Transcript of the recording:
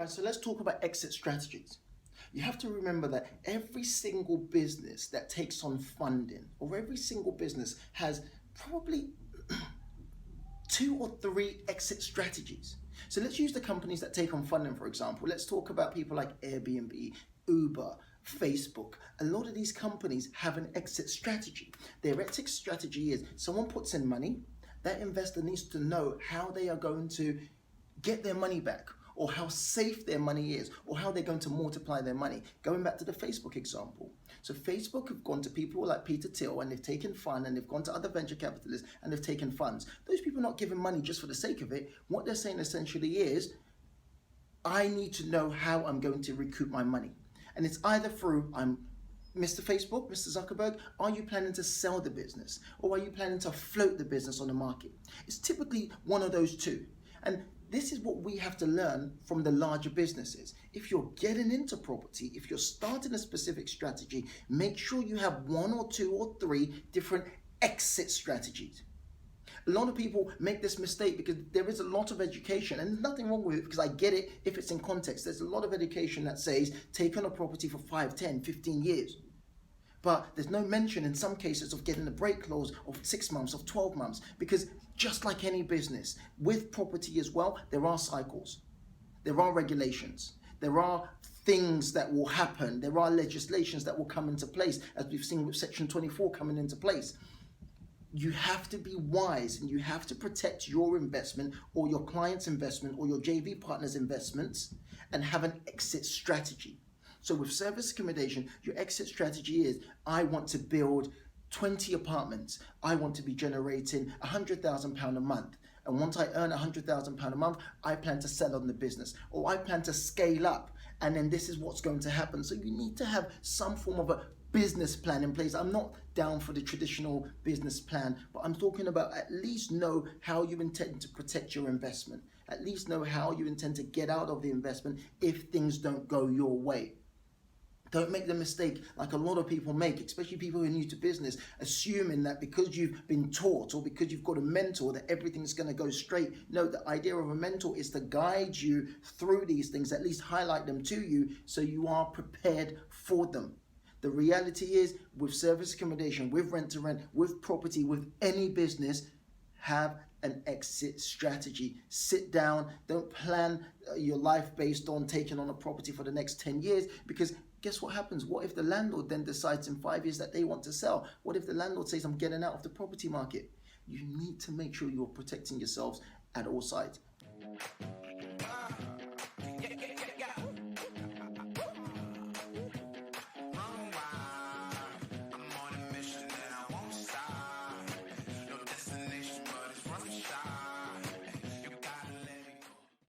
So let's talk about exit strategies. You have to remember that every single business that takes on funding, or every single business has probably two or three exit strategies. So let's use the companies that take on funding, for example. Let's talk about people like Airbnb, Uber, Facebook. A lot of these companies have an exit strategy. Their exit strategy is someone puts in money, that investor needs to know how they are going to get their money back, or how safe their money is, or how they're going to multiply their money. Going back to the Facebook example. So Facebook have gone to people like Peter Thiel and they've taken fund, and they've gone to other venture capitalists and they've taken funds. Those people are not giving money just for the sake of it. What they're saying essentially is, I need to know how I'm going to recoup my money. And it's either through, Mr. Facebook, Mr. Zuckerberg, are you planning to sell the business? Or are you planning to float the business on the market? It's typically one of those two. And this is what we have to learn from the larger businesses. If you're getting into property, if you're starting a specific strategy, make sure you have one or two or three different exit strategies. A lot of people make this mistake because there is a lot of education, and there's nothing wrong with it because I get it if it's in context. There's a lot of education that says take on a property for 5, 10, 15 years. But there's no mention in some cases of getting a break clause of 6 months, of 12 months, because just like any business, with property as well, there are cycles, there are regulations, there are things that will happen, there are legislations that will come into place, as we've seen with Section 24 coming into place. You have to be wise and you have to protect your investment or your client's investment or your JV partner's investments and have an exit strategy. So with service accommodation, your exit strategy is, I want to build 20 apartments. I want to be generating £100,000 a month. And once I earn £100,000 a month, I plan to sell on the business, or I plan to scale up. And then this is what's going to happen. So you need to have some form of a business plan in place. I'm not down for the traditional business plan, but I'm talking about at least know how you intend to protect your investment. At least know how you intend to get out of the investment if things don't go your way. Don't make the mistake like a lot of people make, especially people who are new to business, assuming that because you've been taught or because you've got a mentor that everything's going to go straight. No, the idea of a mentor is to guide you through these things, at least highlight them to you so you are prepared for them. The reality is, with service accommodation, with rent to rent, with property, with any business, have an exit strategy. Sit down, don't plan your life based on taking on a property for the next 10 years, because guess what happens? What if the landlord then decides in 5 years that they want to sell? What if the landlord says, I'm getting out of the property market? You need to make sure you're protecting yourselves at all sides.